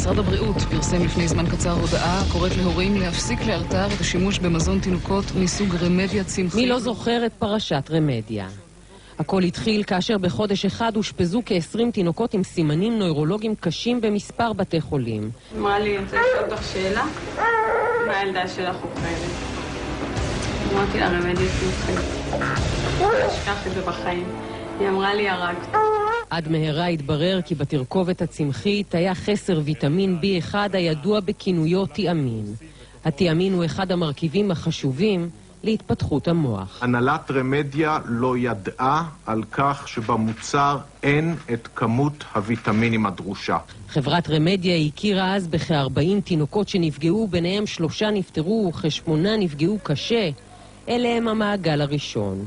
משרד הבריאות פרסם לפני זמן קצר הודעה הקוראת להורים להפסיק לאלתר את השימוש במזון תינוקות מסוג רמדיה צמחי. מי לא זוכר את פרשת רמדיה? הכל התחיל כאשר בחודש אחד הושפזו כ-20 תינוקות עם סימנים נוירולוגיים קשים במספר בתי חולים. אמרה לי, אני רוצה לשאול אותך שאלה? מה הילדה שלך אוכלת? אמרתי לה, רמדיה צמחי. לא אשכח את זה בחיים. היא אמרה לי, הרגת. עד מהרה התברר כי בתרכובת הצמחית היה חסר ויטמין B1 הידוע בכינויו תיאמין. התיאמין הוא אחד המרכיבים החשובים להתפתחות המוח. הנהלת רמדיה לא ידעה על כך שבמוצר אין את כמות הוויטמינים הדרושה. חברת רמדיה הכירה אז בכ-40 תינוקות שנפגעו, ביניהם 3 נפטרו וכ8 נפגעו קשה. אלה הם המעגל הראשון.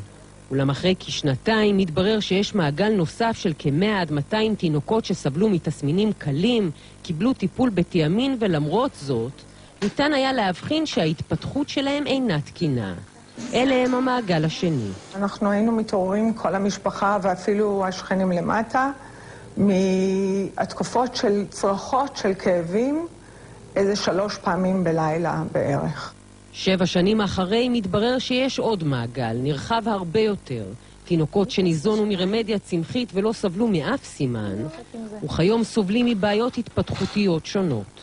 אולם אחרי כשנתיים מתברר שיש מעגל נוסף של כ100 עד 200 תינוקות שסבלו מתסמינים קלים, קיבלו טיפול בתיאמין, ולמרות זאת ניתן היה להבחין שההתפתחות שלהם אינה תקינה. אלה הם המעגל השני. אנחנו היינו מתעוררים כל המשפחה ואפילו השכנים למטה מהתקפות של צרחות של כאבים איזה 3 פעמים בלילה בערך. 7 שנים אחרי מתברר שיש עוד מעגל, נרחב הרבה יותר. תינוקות שניזונו מרמדיה צמחית ולא סבלו מאף סימן, וכיום סובלים מבעיות התפתחותיות שונות.